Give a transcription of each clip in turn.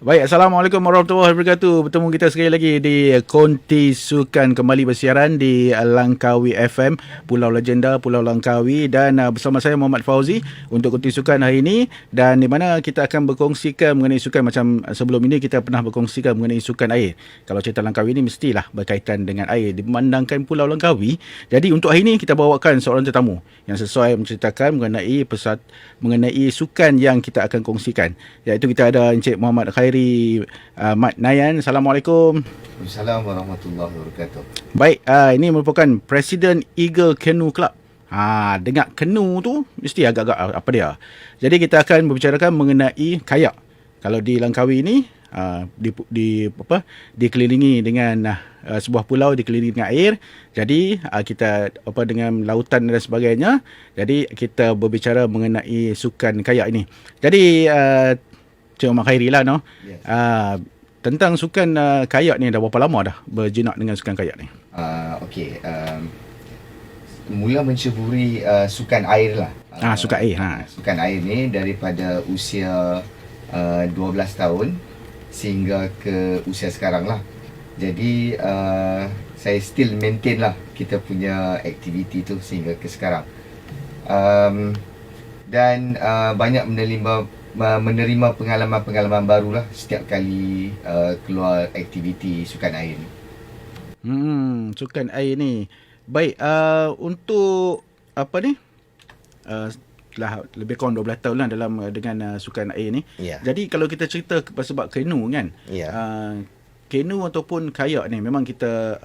Baik, Assalamualaikum warahmatullahi wabarakatuh. Bertemu kita sekali lagi di Konti Sukan, kembali bersiaran di Langkawi FM, Pulau Legenda, Pulau Langkawi, dan bersama saya Muhammad Fauzi untuk Konti Sukan hari ini, dan di mana kita akan berkongsikan mengenai sukan macam sebelum ini kita pernah berkongsikan mengenai sukan air. Kalau cerita Langkawi ini mestilah berkaitan dengan air, dimandangkan Pulau Langkawi. Jadi untuk hari ini kita bawakan seorang tetamu yang sesuai menceritakan mengenai sukan yang kita akan kongsikan. Iaitu kita ada Encik Muhammad Khairi Mat Nayan. Assalamualaikum. Assalamualaikum warahmatullahi wabarakatuh. Baik, ini merupakan Presiden Eagle Canoe Club. Dengar canoe tu mesti agak-agak apa dia. Jadi kita akan berbicarakan mengenai kayak. Kalau di Langkawi ini dikelilingi dengan sebuah pulau dikelilingi dengan air. Jadi kita dengan lautan dan sebagainya. Jadi kita berbicara mengenai sukan kayak ini. Jadi Cik Muhammad Khairi lah Yes. tentang sukan kayak ni dah berapa lama dah berjinak dengan sukan kayak ni? Okey, mula menceburi sukan air lah. Sukan air. Sukan air ni daripada usia 12 tahun sehingga ke usia sekarang lah. Jadi saya still maintain lah kita punya aktiviti tu sehingga ke sekarang. Dan banyak menerima pengalaman-pengalaman baru lah setiap kali keluar aktiviti sukan air ni. Sukan air ni. Baik, untuk apa ni? Telah lebih kurang 12 tahun lah dengan sukan air ni. Yeah. Jadi kalau kita cerita sebab canoe kan. Yeah. Canoe ataupun kayak ni memang kita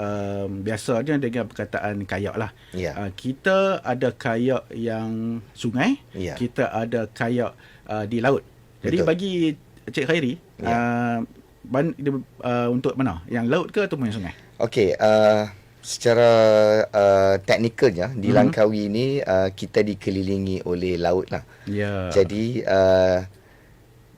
biasanya dengan perkataan kayak lah. Yeah. Kita ada kayak yang sungai, Yeah. kita ada kayak di laut. Jadi Betul. bagi Cik Khairi, untuk mana? Yang laut ke ataupun yang sungai? Okey, secara teknikalnya di Langkawi ni kita dikelilingi oleh laut lah. Ya. Jadi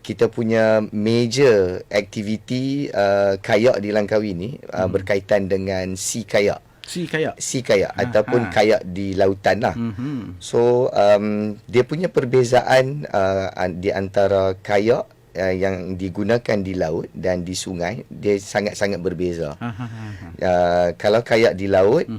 kita punya major aktiviti kayak di Langkawi ni berkaitan dengan sea kayak. Sea kayak ataupun kayak di lautan lah. So dia punya perbezaan di antara kayak yang digunakan di laut dan di sungai, dia sangat-sangat berbeza. Kalau kayak di laut,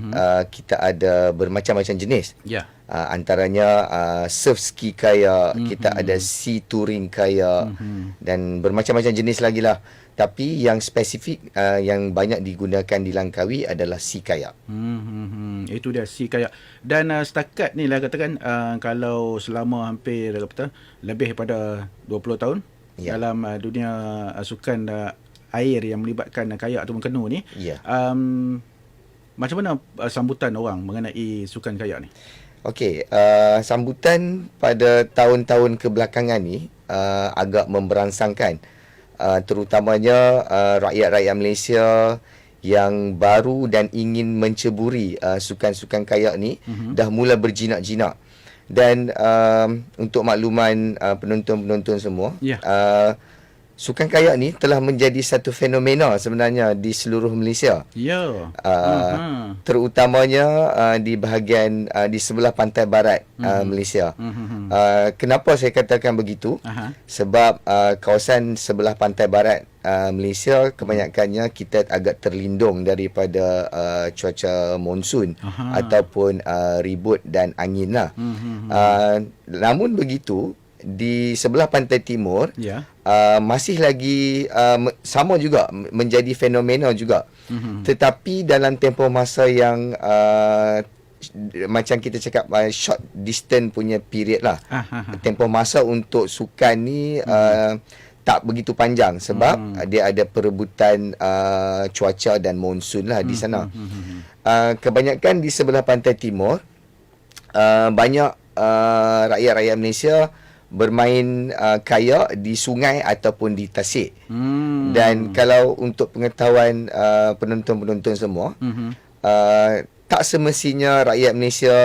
kita ada bermacam-macam jenis. Ya. Antaranya surf ski kayak, kita ada sea touring kayak, dan bermacam-macam jenis lagi lah. Tapi yang spesifik yang banyak digunakan di Langkawi adalah sea kayak. Itu dia sea kayak. Dan setakat ni lah katakan kalau selama hampir lebih daripada 20 tahun dalam dunia sukan air yang melibatkan kayak ataupun canoe ni, macam mana sambutan orang mengenai sukan kayak ni? Okey, sambutan pada tahun-tahun kebelakangan ni agak memberangsangkan. Terutamanya rakyat-rakyat Malaysia yang baru dan ingin menceburi sukan-sukan kayak ni dah mula berjinak-jinak. Dan untuk makluman penonton-penonton semua, sukan kayak ni telah menjadi satu fenomena sebenarnya di seluruh Malaysia. Ya. Terutamanya di bahagian di sebelah pantai barat Malaysia. Kenapa saya katakan begitu? Sebab kawasan sebelah pantai barat Malaysia kebanyakannya kita agak terlindung daripada cuaca monsun ataupun ribut dan angin lah. Namun begitu, di sebelah pantai timur masih lagi sama juga menjadi fenomena juga. Tetapi dalam tempoh masa yang macam kita cakap short distance punya period lah. Tempoh masa untuk sukan ni tak begitu panjang sebab dia ada perebutan cuaca dan monsun lah di sana. Kebanyakan di sebelah pantai timur banyak rakyat-rakyat Malaysia bermain kayak di sungai ataupun di tasik. Dan kalau untuk pengetahuan penonton-penonton semua, tak semestinya rakyat Malaysia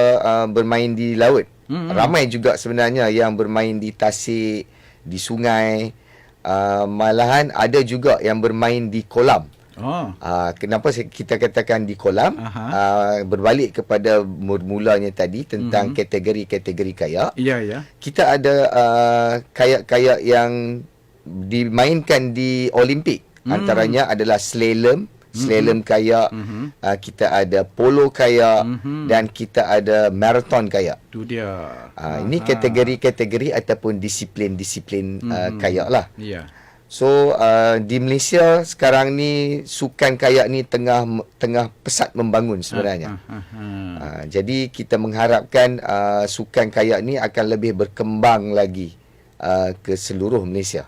bermain di laut. Ramai juga sebenarnya yang bermain di tasik, di sungai. Malahan ada juga yang bermain di kolam. Kenapa kita katakan di kolam? Berbalik kepada mulanya tadi tentang kategori-kategori kayak. Ya. Kita ada kayak-kayak yang dimainkan di Olimpik. Antaranya adalah slalom kayak, kita ada polo kayak, dan kita ada marathon kayak. Itu dia. Ini kategori-kategori ataupun disiplin kayak lah. Ya. So di Malaysia sekarang ni sukan kayak ni tengah pesat membangun sebenarnya. Jadi kita mengharapkan sukan kayak ni akan lebih berkembang lagi ke seluruh Malaysia.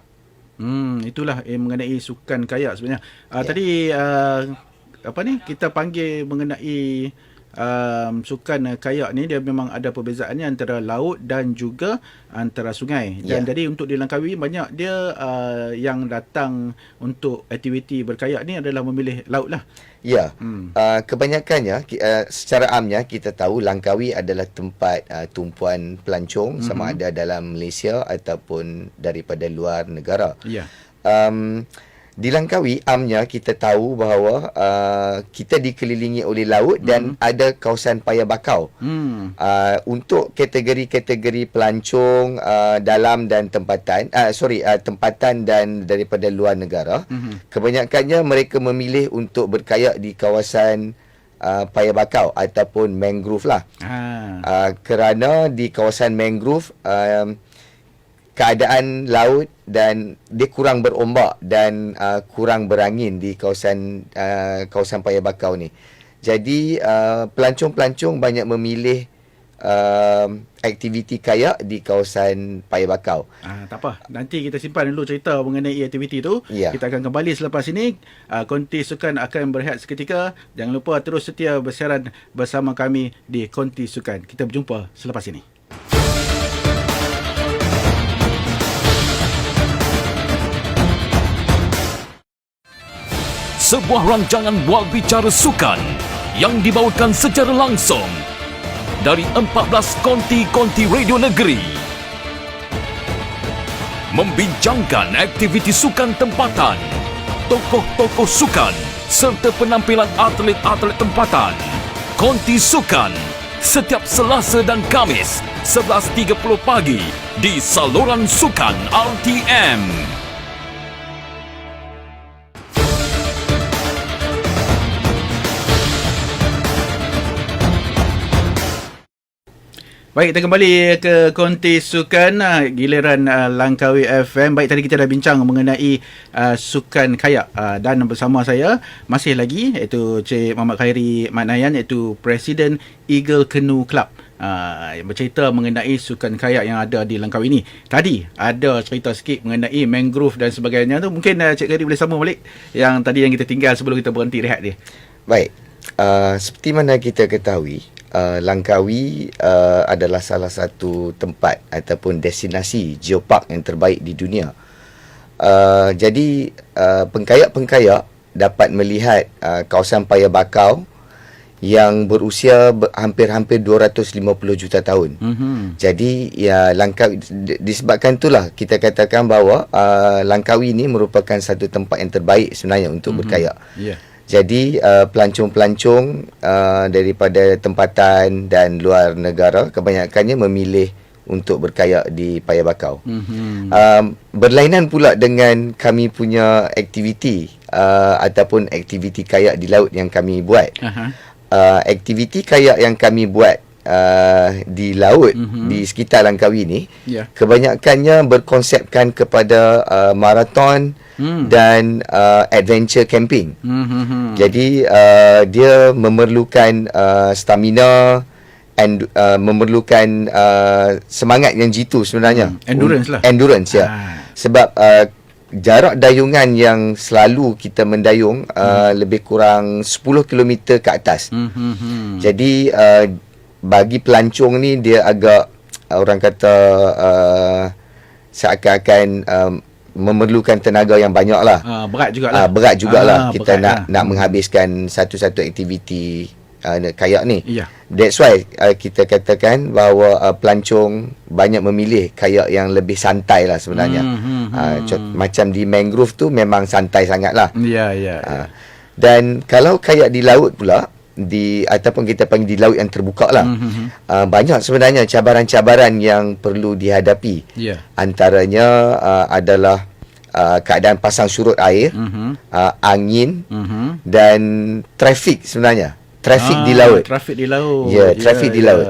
Itulah mengenai sukan kayak sebenarnya. Tadi kita panggil mengenai sukan kayak ni, dia memang ada perbezaannya antara laut dan juga antara sungai. Dan jadi untuk di Langkawi banyak dia yang datang untuk aktiviti berkayak ni adalah memilih laut lah. Ya, kebanyakannya secara amnya kita tahu Langkawi adalah tempat tumpuan pelancong, sama ada dalam Malaysia ataupun daripada luar negara. Ya. Di Langkawi amnya kita tahu bahawa kita dikelilingi oleh laut dan ada kawasan paya bakau. Untuk kategori-kategori pelancong dalam dan tempatan, tempatan dan daripada luar negara, kebanyakannya mereka memilih untuk berkayak di kawasan paya bakau ataupun mangrove lah. Kerana di kawasan mangrove keadaan laut dan dia kurang berombak dan kurang berangin di kawasan paya bakau ni. Jadi pelancong-pelancong banyak memilih aktiviti kayak di kawasan paya bakau. Tak apa, nanti kita simpan dulu cerita mengenai aktiviti tu. Kita akan kembali selepas ini. Konti Sukan akan berehat seketika. Jangan lupa terus setia bersiaran bersama kami di Konti Sukan. Kita berjumpa selepas ini. Sebuah rancangan bual bicara sukan yang dibawakan secara langsung dari 14 konti-konti radio negeri. Membincangkan aktiviti sukan tempatan, tokoh-tokoh sukan serta penampilan atlet-atlet tempatan. Konti Sukan setiap Selasa dan Khamis 11.30 pagi di saluran sukan RTM. Baik, kita kembali ke Konti Sukan, giliran Langkawi FM. Baik, tadi kita dah bincang mengenai sukan kayak, dan bersama saya masih lagi iaitu Cik Muhammad Khairi Mat Nayan, iaitu Presiden Eagle Canoe Club, yang bercerita mengenai sukan kayak yang ada di Langkawi ni. Tadi ada cerita sikit mengenai mangrove dan sebagainya tu. Mungkin Cik Khairi boleh sambung balik yang tadi yang kita tinggal sebelum kita berhenti rehat dia. Baik, seperti mana kita ketahui, Langkawi adalah salah satu tempat ataupun destinasi geopark yang terbaik di dunia. Jadi pengkayak-pengkayak dapat melihat kawasan paya bakau yang berusia hampir-hampir 250 juta tahun. Jadi Langkawi, disebabkan itulah kita katakan bahawa Langkawi ini merupakan satu tempat yang terbaik sebenarnya untuk berkayak. Jadi pelancong-pelancong daripada tempatan dan luar negara kebanyakannya memilih untuk berkayak di paya bakau. Berlainan pula dengan kami punya aktiviti ataupun aktiviti kayak di laut yang kami buat. Aktiviti kayak yang kami buat di laut di sekitar Langkawi ni, kebanyakannya berkonsepkan kepada marathon dan adventure camping. Jadi dia memerlukan stamina and memerlukan semangat yang jitu sebenarnya. Endurance lah. Endurance, ya. Sebab jarak dayungan yang selalu kita mendayung lebih kurang 10 km ke atas. Jadi bagi pelancong ni dia agak orang kata seakan-akan memerlukan tenaga yang banyak lah. Berat jugalah. Berat jugalah kita nak menghabiskan satu-satu aktiviti kayak ni. That's why kita katakan bahawa pelancong banyak memilih kayak yang lebih santai lah sebenarnya. Macam di mangrove tu memang santai sangat lah. Dan kalau kayak di laut pula, ataupun kita panggil di laut yang terbuka lah, banyak sebenarnya cabaran-cabaran yang perlu dihadapi. Antaranya adalah keadaan pasang surut air, angin dan trafik sebenarnya. Trafik di laut. Trafik di laut. Ya, trafik di laut.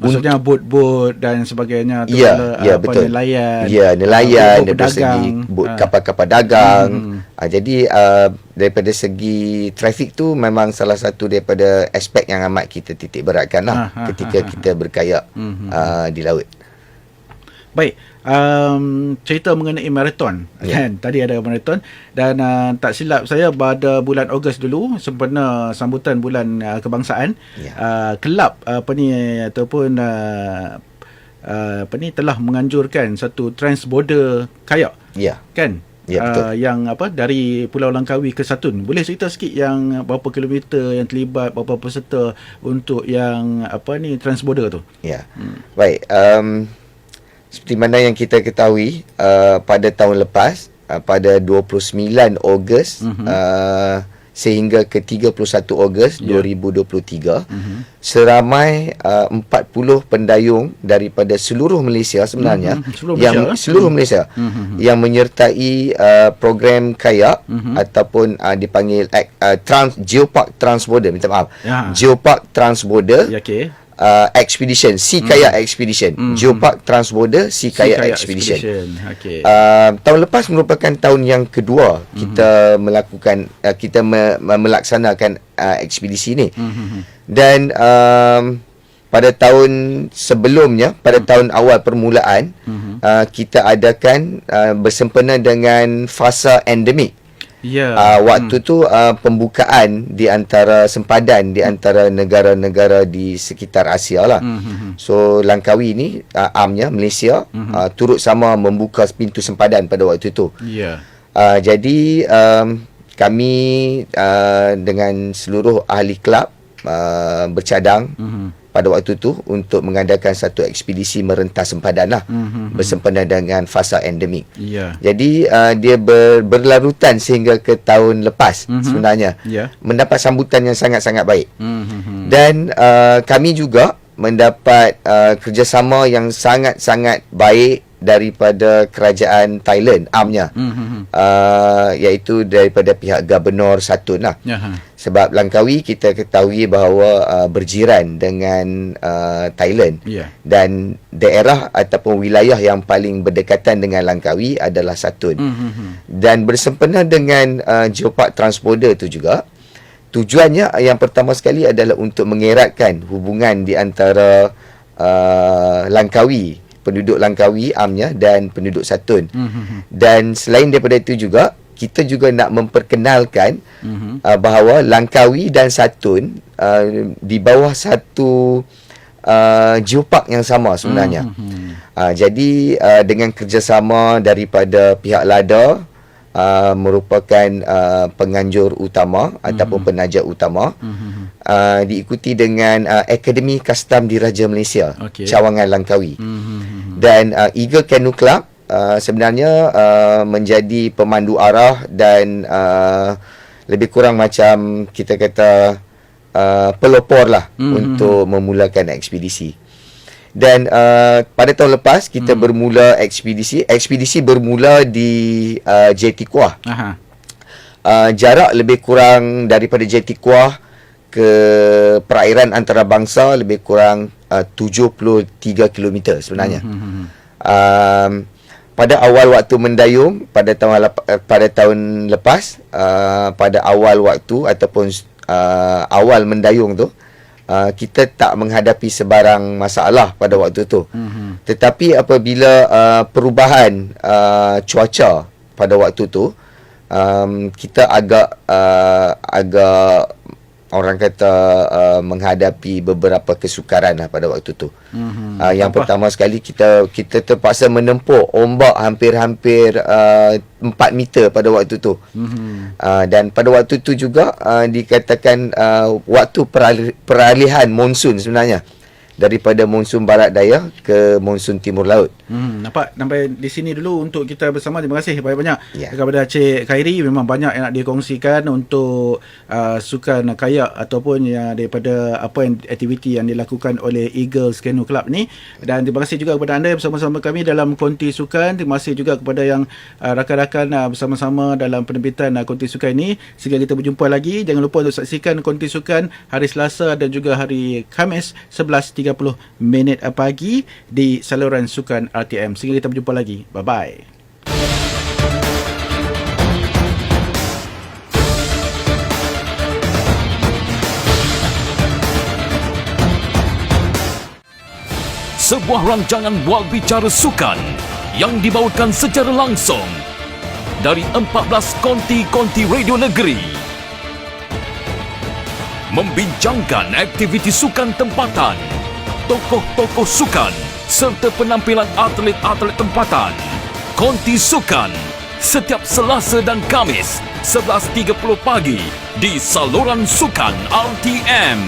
Maksudnya bot-bot dan sebagainya tu, betul. nelayan. Ya, nelayan bot daripada segi kapal-kapal dagang. Jadi daripada segi trafik tu memang salah satu daripada aspek yang amat kita titik beratkan lah ketika kita berkayak di laut. Baik, cerita mengenai maraton kan. Tadi ada maraton dan tak silap saya pada bulan Ogos dulu sempena sambutan bulan kebangsaan, kelab ataupun telah menganjurkan satu transborder kayak. Kan? Betul. Yang dari Pulau Langkawi ke Satun. Boleh cerita sikit yang berapa kilometer yang terlibat, berapa peserta untuk yang transborder tu? Baik, seperti mana yang kita ketahui, pada tahun lepas, pada 29 Ogos sehingga ke 31 Ogos 2023, seramai 40 pendayung daripada seluruh Malaysia sebenarnya, seluruh Malaysia yang menyertai program kayak ataupun dipanggil Geopark Transborder, minta maaf, Geopark Transborder Expedition, Sea Kayak Expedition. Geopark Transborder Sea Kayak Expedition. Tahun lepas merupakan tahun yang kedua kita melaksanakan ekspedisi ni. Dan pada tahun sebelumnya, pada tahun awal permulaan, kita adakan bersempena dengan fasa endemik. Waktu tu pembukaan di antara sempadan di antara negara-negara di sekitar Asia lah. So Langkawi ni amnya Malaysia turut sama membuka pintu sempadan pada waktu tu. Jadi kami dengan seluruh ahli kelab bercadang pada waktu tu untuk mengadakan satu ekspedisi merentas sempadan lah, bersempena dengan fasa endemik. Jadi dia berlarutan sehingga ke tahun lepas sebenarnya, mendapat sambutan yang sangat-sangat baik. Dan kami juga mendapat kerjasama yang sangat-sangat baik daripada kerajaan Thailand, amnya, iaitu daripada pihak Gubernur Satun lah. Sebab Langkawi kita ketahui bahawa berjiran dengan Thailand, dan daerah ataupun wilayah yang paling berdekatan dengan Langkawi adalah Satun. Dan bersempena dengan Geopark Transborder tu juga, tujuannya yang pertama sekali adalah untuk mengeratkan hubungan di antara Langkawi, penduduk Langkawi amnya, dan penduduk Satun. Dan selain daripada itu juga, kita juga nak memperkenalkan bahawa Langkawi dan Satun di bawah satu geopark yang sama sebenarnya. Jadi dengan kerjasama daripada pihak LADA, merupakan penganjur utama ataupun penaja utama, diikuti dengan Akademi Kastam Diraja Malaysia, Cawangan Langkawi, dan Eagle Canoe Club sebenarnya menjadi pemandu arah dan lebih kurang macam kita kata pelopor lah untuk memulakan ekspedisi. Dan pada tahun lepas kita bermula ekspedisi bermula di Jeti Kuah. Jarak lebih kurang daripada Jeti Kuah ke perairan antarabangsa lebih kurang 73 km sebenarnya. Pada awal waktu mendayung pada tahun lepas, pada awal waktu ataupun awal mendayung tu, kita tak menghadapi sebarang masalah pada waktu tu. Tetapi apabila perubahan cuaca pada waktu tu, kita agak orang kata menghadapi beberapa kesukaran lah pada waktu tu. Yang pertama sekali, kita terpaksa menempuh ombak hampir-hampir 4 meter pada waktu tu. Dan pada waktu tu juga dikatakan waktu peralihan monsun sebenarnya, daripada monsun barat daya ke monsun timur laut. Nampak sampai di sini dulu untuk kita bersama. Terima kasih banyak-banyak kepada Cik Khairi. Memang banyak yang nak dikongsikan untuk sukan kayak ataupun yang daripada apa yang aktiviti yang dilakukan oleh Eagles Canoe Club ni. Dan terima kasih juga kepada anda yang bersama-sama kami dalam konti sukan. Terima kasih juga kepada yang rakan-rakan bersama-sama dalam penerbitan konti sukan ini. Sehingga kita berjumpa lagi. Jangan lupa untuk saksikan konti sukan hari Selasa dan juga hari Khamis 11.30 pagi di saluran sukan RTM. Sehingga kita berjumpa lagi. Bye-bye. Sebuah rancangan bual bicara sukan yang dibawakan secara langsung dari 14 konti-konti radio negeri. Membincangkan aktiviti sukan tempatan, tokoh-tokoh sukan serta penampilan atlet-atlet tempatan. Konti Sukan setiap Selasa dan Khamis 11.30 pagi di saluran sukan RTM.